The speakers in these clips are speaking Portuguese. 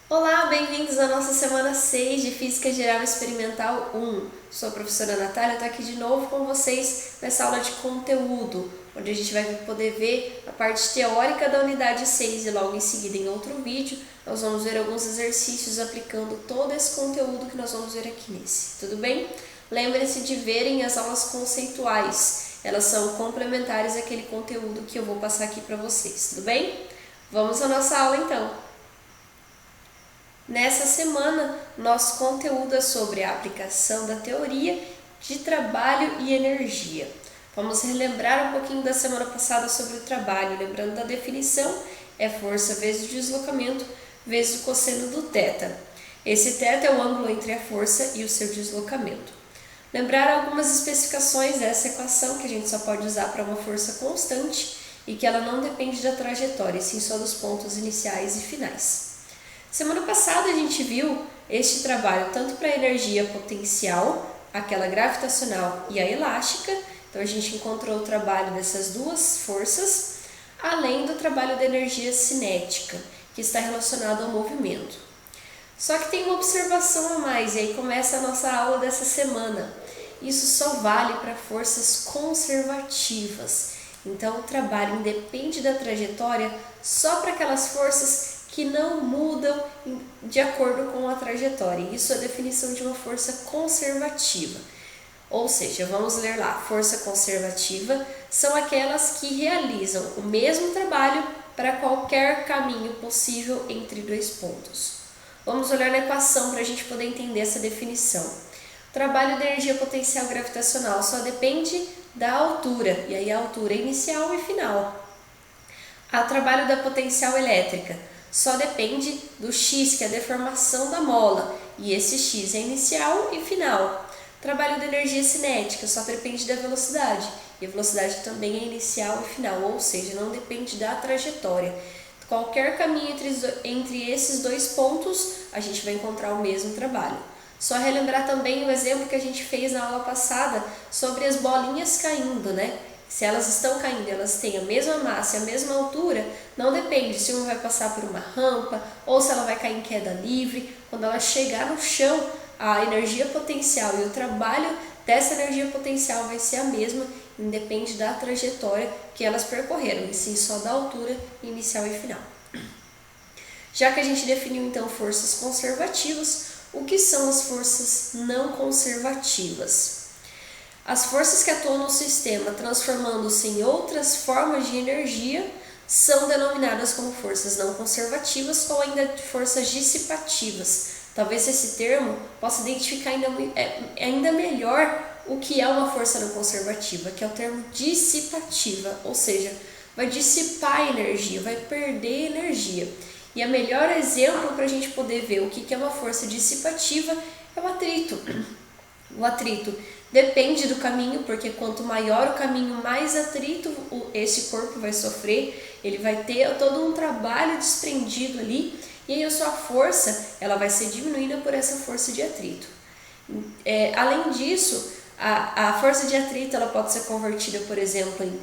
Olá, bem-vindos à nossa semana 6 de Física Geral Experimental 1. Sou a professora Natália, estou aqui de novo com vocês nessa aula de conteúdo, onde a gente vai poder ver a parte teórica da unidade 6 e logo em seguida em outro vídeo nós vamos ver alguns exercícios aplicando todo esse conteúdo que nós vamos ver aqui nesse, tudo bem? Lembre-se de verem as aulas conceituais, elas são complementares àquele conteúdo que eu vou passar aqui para vocês, tudo bem? Vamos à nossa aula então! Nessa semana, nosso conteúdo é sobre a aplicação da teoria de trabalho e energia. Vamos relembrar um pouquinho da semana passada sobre o trabalho, lembrando da definição, é força vezes o deslocamento vezes o cosseno do θ. Esse θ é o ângulo entre a força e o seu deslocamento. Lembrar algumas especificações dessa equação que a gente só pode usar para uma força constante e que ela não depende da trajetória, sim só dos pontos iniciais e finais. Semana passada a gente viu este trabalho tanto para a energia potencial, aquela gravitacional e a elástica, então a gente encontrou o trabalho dessas duas forças, além do trabalho da energia cinética, que está relacionado ao movimento. Só que tem uma observação a mais, e aí começa a nossa aula dessa semana. Isso só vale para forças conservativas, então o trabalho independe da trajetória só para aquelas forças que não mudam de acordo com a trajetória. Isso é a definição de uma força conservativa. Ou seja, vamos ler lá, força conservativa são aquelas que realizam o mesmo trabalho para qualquer caminho possível entre dois pontos. Vamos olhar na equação para a gente poder entender essa definição. O trabalho da energia potencial gravitacional só depende da altura, e aí a altura inicial e final. O trabalho da potencial elétrica só depende do x, que é a deformação da mola, e esse x é inicial e final. O trabalho da energia cinética só depende da velocidade, e a velocidade também é inicial e final, ou seja, não depende da trajetória. Qualquer caminho entre esses dois pontos, a gente vai encontrar o mesmo trabalho. Só relembrar também o exemplo que a gente fez na aula passada sobre as bolinhas caindo, né? Se elas estão caindo, elas têm a mesma massa e a mesma altura, não depende se uma vai passar por uma rampa ou se ela vai cair em queda livre. Quando ela chegar no chão, a energia potencial e o trabalho dessa energia potencial vai ser a mesma, independe da trajetória que elas percorreram, e sim só da altura inicial e final. Já que a gente definiu então forças conservativas, o que são as forças não conservativas? As forças que atuam no sistema transformando-se em outras formas de energia são denominadas como forças não conservativas ou ainda forças dissipativas. Talvez esse termo possa identificar ainda melhor o que é uma força não conservativa, que é o termo dissipativa, ou seja, vai dissipar energia, vai perder energia. E o melhor exemplo para a gente poder ver o que é uma força dissipativa é o atrito. O atrito depende do caminho, porque quanto maior o caminho, mais atrito esse corpo vai sofrer, ele vai ter todo um trabalho desprendido ali, e aí a sua força ela vai ser diminuída por essa força de atrito. Além disso, a força de atrito ela pode ser convertida, por exemplo, em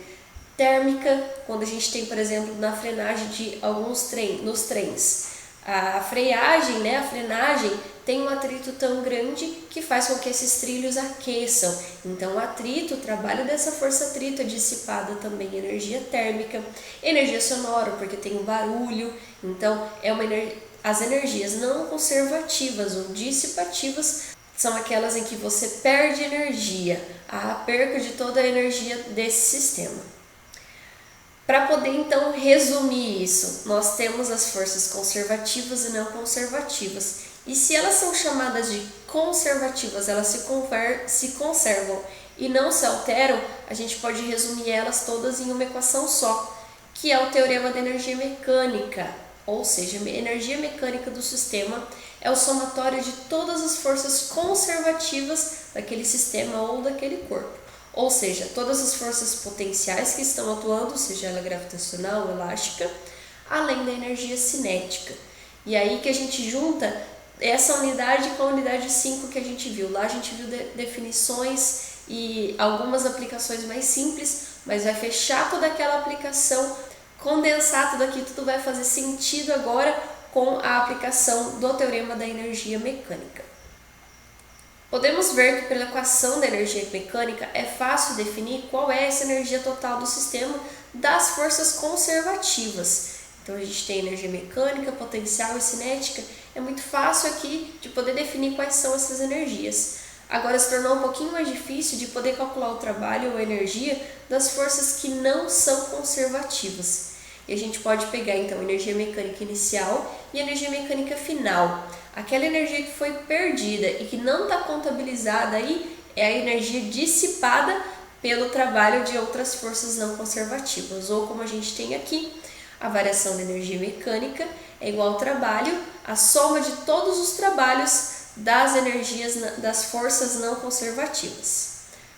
térmica, quando a gente tem, por exemplo, na frenagem de alguns nos trens. A freagem, né, a frenagem tem um atrito tão grande que faz com que esses trilhos aqueçam. Então, o atrito, o trabalho dessa força atrito é dissipada também em energia térmica, energia sonora, porque tem um barulho. Então, as energias não conservativas ou dissipativas são aquelas em que você perde energia, a perca de toda a energia desse sistema. Para poder então resumir isso, nós temos as forças conservativas e não conservativas. E se elas são chamadas de conservativas, elas se conservam e não se alteram, a gente pode resumir elas todas em uma equação só, que é o teorema da energia mecânica. Ou seja, a energia mecânica do sistema é o somatório de todas as forças conservativas daquele sistema ou daquele corpo. Ou seja, todas as forças potenciais que estão atuando, seja ela gravitacional ou elástica, além da energia cinética. E aí que a gente junta essa unidade com a unidade 5 que a gente viu. Lá a gente viu definições e algumas aplicações mais simples, mas vai fechar toda aquela aplicação, condensar tudo aqui, tudo vai fazer sentido agora com a aplicação do teorema da energia mecânica. Podemos ver que pela equação da energia mecânica é fácil definir qual é essa energia total do sistema das forças conservativas. Então a gente tem energia mecânica, potencial e cinética. É muito fácil aqui de poder definir quais são essas energias. Agora se tornou um pouquinho mais difícil de poder calcular o trabalho ou a energia das forças que não são conservativas. E a gente pode pegar então a energia mecânica inicial e a energia mecânica final. Aquela energia que foi perdida e que não está contabilizada aí é a energia dissipada pelo trabalho de outras forças não conservativas. Ou como a gente tem aqui, a variação da energia mecânica é igual ao trabalho, a soma de todos os trabalhos das energias das forças não conservativas.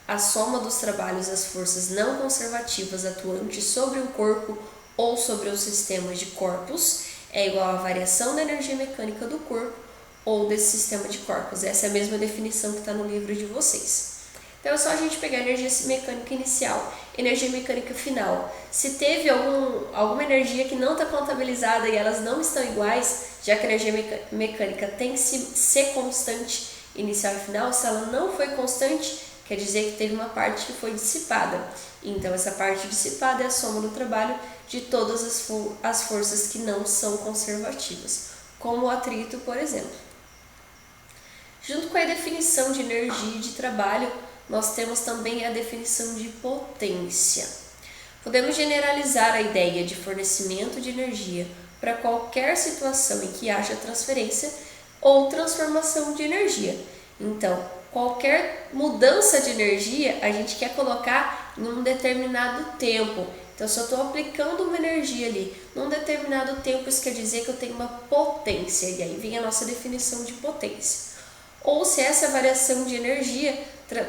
A soma dos trabalhos das forças não conservativas atuantes sobre um corpo ou sobre os sistemas de corpos é igual à variação da energia mecânica do corpo ou desse sistema de corpos. Essa é a mesma definição que está no livro de vocês. Então é só a gente pegar a energia mecânica inicial, energia mecânica final. Se teve alguma energia que não está contabilizada e elas não estão iguais, já que a energia mecânica tem que ser constante inicial e final, se ela não foi constante, quer dizer que teve uma parte que foi dissipada. Então essa parte dissipada é a soma do trabalho de todas as forças que não são conservativas, como o atrito, por exemplo. Junto com a definição de energia e de trabalho, nós temos também a definição de potência. Podemos generalizar a ideia de fornecimento de energia para qualquer situação em que haja transferência ou transformação de energia. Então, qualquer mudança de energia a gente quer colocar em um determinado tempo. Então, se eu estou aplicando uma energia ali num determinado tempo, isso quer dizer que eu tenho uma potência. E aí vem a nossa definição de potência. Ou se essa variação de energia,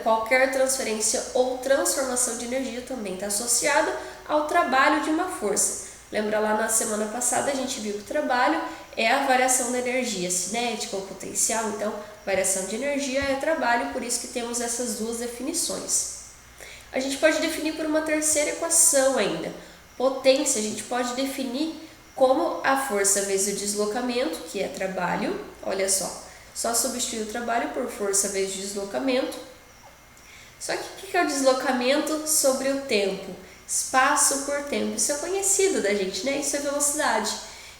qualquer transferência ou transformação de energia também está associada ao trabalho de uma força. Lembra lá na semana passada a gente viu que o trabalho é a variação da energia cinética ou potencial, então variação de energia é trabalho, por isso que temos essas duas definições. A gente pode definir por uma terceira equação ainda. Potência a gente pode definir como a força vezes o deslocamento, que é trabalho, olha só substitui o trabalho por força vezes deslocamento. Só que o que é o deslocamento sobre o tempo? Espaço por tempo. Isso é conhecido da gente, né? Isso é velocidade.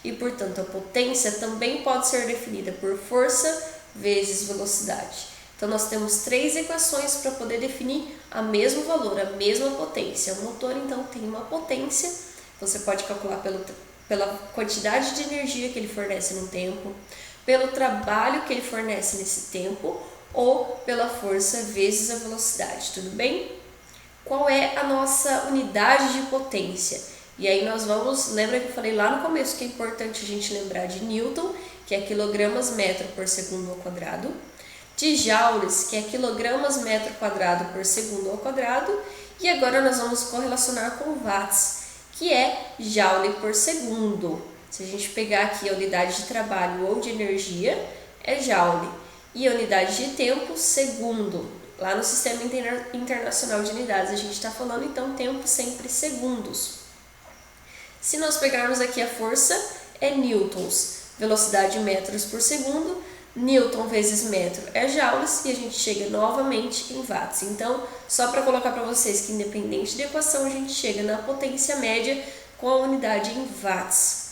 E, portanto, a potência também pode ser definida por força vezes velocidade. Então, nós temos três equações para poder definir o mesmo valor, a mesma potência. O motor, então, tem uma potência. Você pode calcular pela quantidade de energia que ele fornece no tempo, pelo trabalho que ele fornece nesse tempo ou pela força vezes a velocidade, tudo bem? Qual é a nossa unidade de potência? E aí nós vamos, lembra que eu falei lá no começo que é importante a gente lembrar de Newton, que é quilogramas metro por segundo ao quadrado, de joules, que é quilogramas metro quadrado por segundo ao quadrado, e agora nós vamos correlacionar com watts, que é joule por segundo. Se a gente pegar aqui a unidade de trabalho ou de energia, é joule. E a unidade de tempo, segundo. Lá no Sistema Internacional de Unidades, a gente está falando, então, tempo sempre segundos. Se nós pegarmos aqui a força, é newtons. Velocidade metros por segundo. Newton vezes metro é joules. E a gente chega novamente em watts. Então, só para colocar para vocês que independente da equação, a gente chega na potência média com a unidade em watts.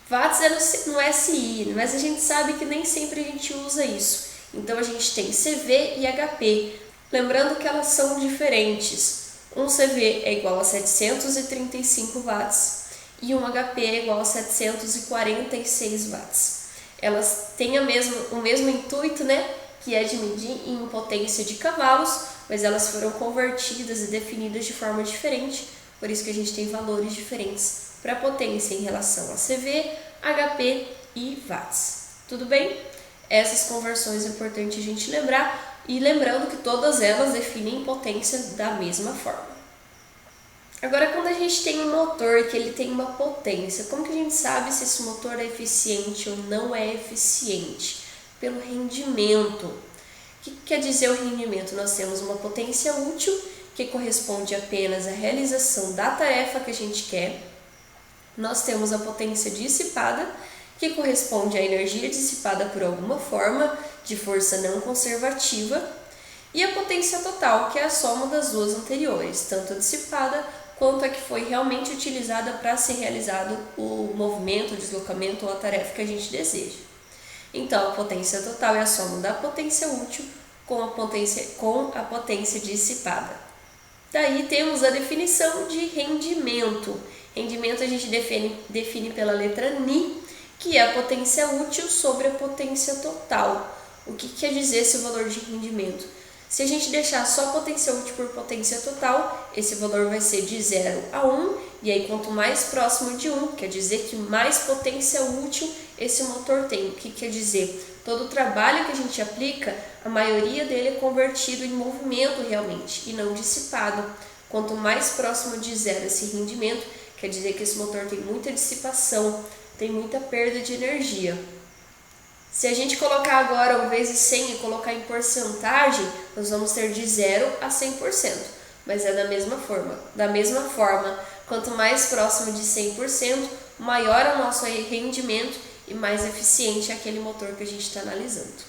Watts é no SI, mas a gente sabe que nem sempre a gente usa isso. Então a gente tem CV e HP, lembrando que elas são diferentes. Um CV é igual a 735 watts e um HP é igual a 746 watts. Elas têm o mesmo intuito, né, que é de medir em potência de cavalos, mas elas foram convertidas e definidas de forma diferente, por isso que a gente tem valores diferentes para potência em relação a CV, HP e watts. Tudo bem? Essas conversões é importante a gente lembrar, e lembrando que todas elas definem potência da mesma forma. Agora, quando a gente tem um motor que ele tem uma potência, como que a gente sabe se esse motor é eficiente ou não é eficiente? Pelo rendimento. O que quer dizer o rendimento? Nós temos uma potência útil, que corresponde apenas à realização da tarefa que a gente quer. Nós temos a potência dissipada, que corresponde à energia dissipada por alguma forma de força não conservativa, e a potência total, que é a soma das duas anteriores, tanto a dissipada quanto a que foi realmente utilizada para ser realizado o movimento, o deslocamento ou a tarefa que a gente deseja. Então, a potência total é a soma da potência útil com a potência dissipada. Daí temos a definição de rendimento. Rendimento a gente define pela letra Ni, que é a potência útil sobre a potência total. O que quer dizer esse valor de rendimento? Se a gente deixar só potência útil por potência total, esse valor vai ser de 0 a 1, e aí quanto mais próximo de 1, quer dizer que mais potência útil esse motor tem. O que quer dizer? Todo o trabalho que a gente aplica, a maioria dele é convertido em movimento realmente, e não dissipado. Quanto mais próximo de 0 esse rendimento, quer dizer que esse motor tem muita dissipação, tem muita perda de energia. Se a gente colocar agora 1 vezes 100 e colocar em porcentagem, nós vamos ter de 0 a 100%, mas é da mesma forma. Da mesma forma, quanto mais próximo de 100%, maior é o nosso rendimento e mais eficiente é aquele motor que a gente está analisando.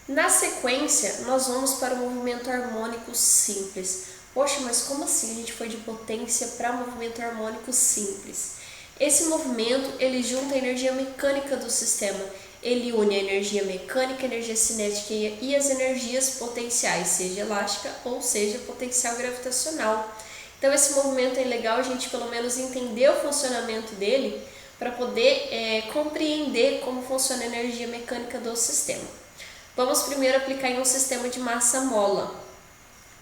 Na sequência, nós vamos para o movimento harmônico simples. Poxa, mas como assim a gente foi de potência para movimento harmônico simples? Esse movimento, ele junta a energia mecânica do sistema. Ele une a energia mecânica, a energia cinética e as energias potenciais, seja elástica ou seja potencial gravitacional. Então esse movimento é legal a gente pelo menos entender o funcionamento dele para poder compreender como funciona a energia mecânica do sistema. Vamos primeiro aplicar em um sistema de massa-mola.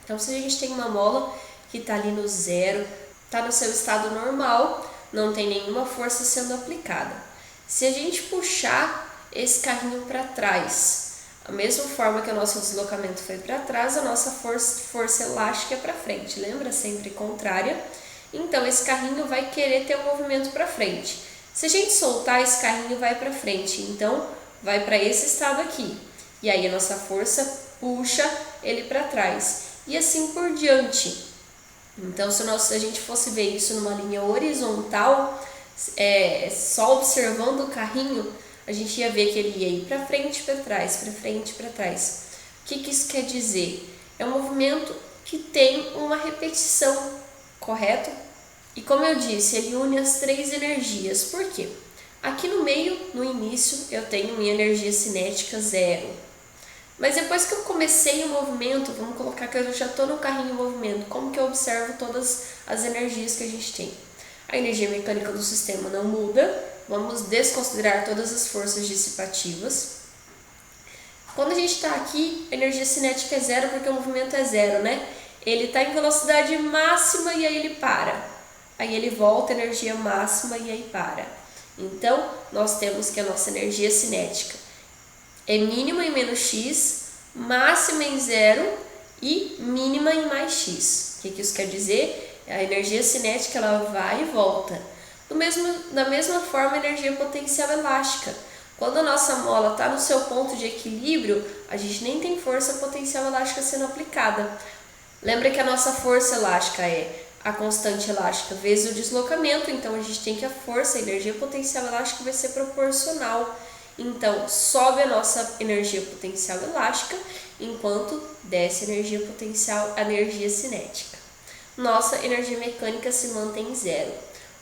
Então se a gente tem uma mola que está ali no zero, está no seu estado normal, não tem nenhuma força sendo aplicada. Se a gente puxar esse carrinho para trás, da mesma forma que o nosso deslocamento foi para trás, a nossa força elástica é para frente, lembra? Sempre contrária. Então esse carrinho vai querer ter um movimento para frente. Se a gente soltar, esse carrinho vai para frente, então vai para esse estado aqui. E aí a nossa força puxa ele para trás. E assim por diante. Então se a gente fosse ver isso numa linha horizontal, só observando o carrinho, a gente ia ver que ele ia ir para frente, para trás, para frente, para trás. O que isso quer dizer? É um movimento que tem uma repetição, correto? E como eu disse, ele une as 3 energias. Por quê? Aqui no meio, no início, eu tenho minha energia cinética 0. Mas depois que eu comecei o movimento, vamos colocar que eu já estou no carrinho em movimento, como que eu observo todas as energias que a gente tem? A energia mecânica do sistema não muda, vamos desconsiderar todas as forças dissipativas. Quando a gente está aqui, a energia cinética é 0 porque o movimento é 0, né? Ele está em velocidade máxima e aí ele para. Aí ele volta à energia máxima e aí para. Então, nós temos que a nossa energia cinética é mínima em menos x, máxima em 0 e mínima em mais x. O que isso quer dizer? A energia cinética ela vai e volta. Da mesma forma, a energia potencial elástica. Quando a nossa mola está no seu ponto de equilíbrio, a gente nem tem força potencial elástica sendo aplicada. Lembra que a nossa força elástica é a constante elástica vezes o deslocamento, então a gente tem que a energia potencial elástica vai ser proporcional. Então, sobe a nossa energia potencial elástica, enquanto desce a energia cinética. Nossa energia mecânica se mantém em 0.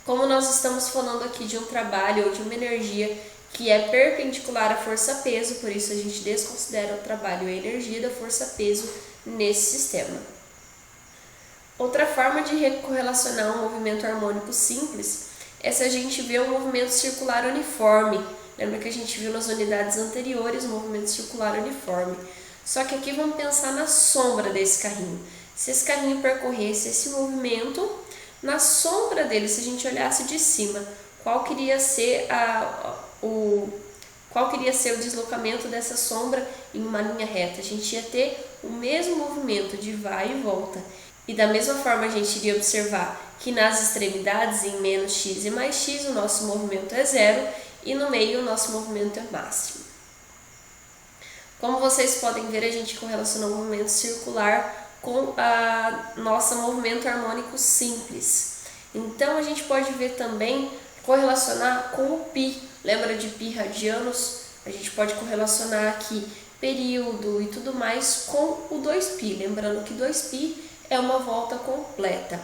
Como nós estamos falando aqui de um trabalho ou de uma energia que é perpendicular à força-peso, por isso a gente desconsidera o trabalho e a energia da força-peso nesse sistema. Outra forma de correlacionar um movimento harmônico simples é se a gente vê um movimento circular uniforme. Lembra que a gente viu nas unidades anteriores o movimento circular uniforme. Só que aqui vamos pensar na sombra desse carrinho. Se esse carrinho percorresse esse movimento, na sombra dele, se a gente olhasse de cima, qual queria ser o deslocamento dessa sombra em uma linha reta? A gente ia ter o mesmo movimento de vai e volta. E da mesma forma a gente iria observar que nas extremidades, em menos x e mais x, o nosso movimento é 0 e no meio o nosso movimento é máximo. Como vocês podem ver, a gente correlaciona o movimento circular com a nosso movimento harmônico simples. Então a gente pode ver também, correlacionar com o π. Lembra de π radianos? A gente pode correlacionar aqui período e tudo mais com o 2π, lembrando que 2π é uma volta completa.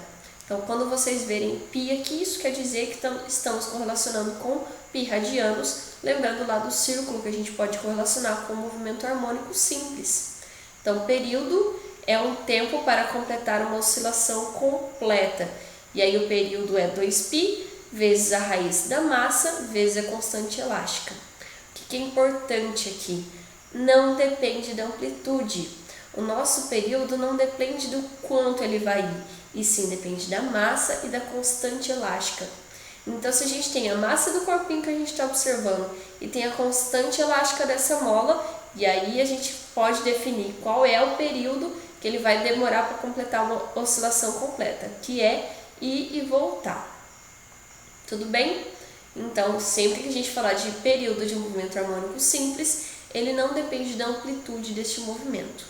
Então, quando vocês verem π aqui, isso quer dizer que estamos correlacionando com π radianos, lembrando lá do círculo que a gente pode correlacionar com o movimento harmônico simples. Então, período é um tempo para completar uma oscilação completa. E aí o período é 2π vezes a raiz da massa vezes a constante elástica. O que é importante aqui? Não depende da amplitude. O nosso período não depende do quanto ele vai ir, e sim depende da massa e da constante elástica. Então, se a gente tem a massa do corpinho que a gente está observando e tem a constante elástica dessa mola, e aí a gente pode definir qual é o período que ele vai demorar para completar uma oscilação completa, que é ir e voltar. Tudo bem? Então, sempre que a gente falar de período de movimento harmônico simples, ele não depende da amplitude deste movimento.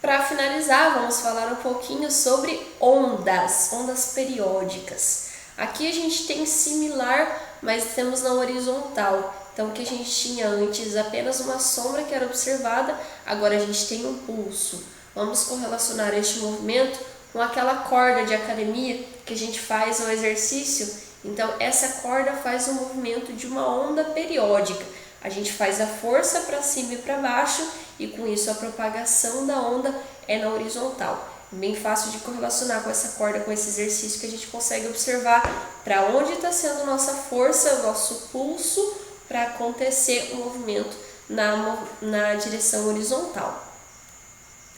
Para finalizar, vamos falar um pouquinho sobre ondas periódicas. Aqui a gente tem similar, mas temos na horizontal. Então, o que a gente tinha antes, apenas uma sombra que era observada, agora a gente tem um pulso. Vamos correlacionar este movimento com aquela corda de academia que a gente faz no exercício. Então, essa corda faz o movimento de uma onda periódica. A gente faz a força para cima e para baixo e com isso a propagação da onda é na horizontal. Bem fácil de correlacionar com essa corda, com esse exercício que a gente consegue observar para onde está sendo nossa força, nosso pulso para acontecer o movimento na direção horizontal.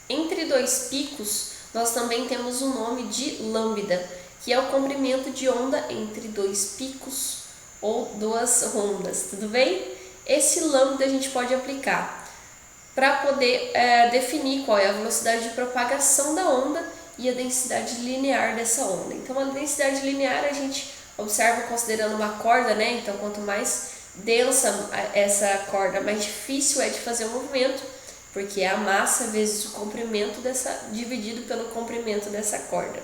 Entre dois picos, nós também temos o nome de lambda, que é o comprimento de onda entre dois picos ou duas ondas, tudo bem? Esse lambda a gente pode aplicar para poder definir qual é a velocidade de propagação da onda e a densidade linear dessa onda. Então, a densidade linear a gente observa considerando uma corda, né? Então, quanto mais densa essa corda, mais difícil é de fazer o movimento, porque é a massa vezes o comprimento dividido pelo comprimento dessa corda.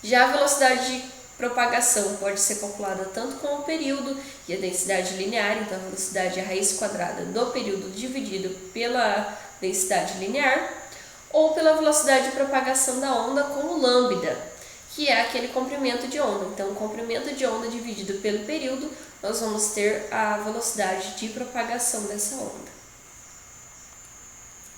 Já a velocidade de propagação pode ser calculada tanto com o período e a densidade linear, então a velocidade é a raiz quadrada do período dividido pela densidade linear, ou pela velocidade de propagação da onda com o lambda, que é aquele comprimento de onda. Então, o comprimento de onda dividido pelo período, nós vamos ter a velocidade de propagação dessa onda.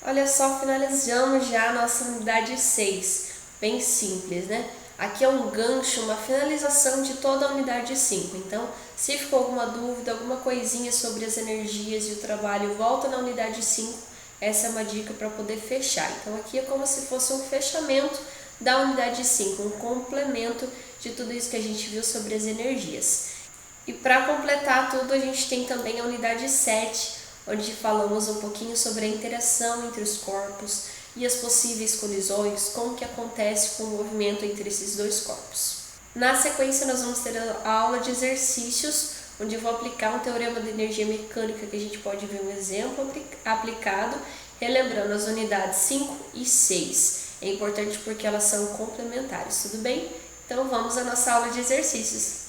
Olha só, finalizamos já a nossa unidade 6, bem simples, né? Aqui é um gancho, uma finalização de toda a unidade 5. Então, se ficou alguma dúvida, alguma coisinha sobre as energias e o trabalho, volta na unidade 5. Essa é uma dica para poder fechar. Então, aqui é como se fosse um fechamento da unidade 5, um complemento de tudo isso que a gente viu sobre as energias. E para completar tudo, a gente tem também a unidade 7, onde falamos um pouquinho sobre a interação entre os corpos e as possíveis colisões, como que acontece com o movimento entre esses dois corpos. Na sequência, nós vamos ter a aula de exercícios, onde eu vou aplicar um teorema de energia mecânica, que a gente pode ver um exemplo aplicado, relembrando as unidades 5 e 6. É importante porque elas são complementares, tudo bem? Então vamos à nossa aula de exercícios.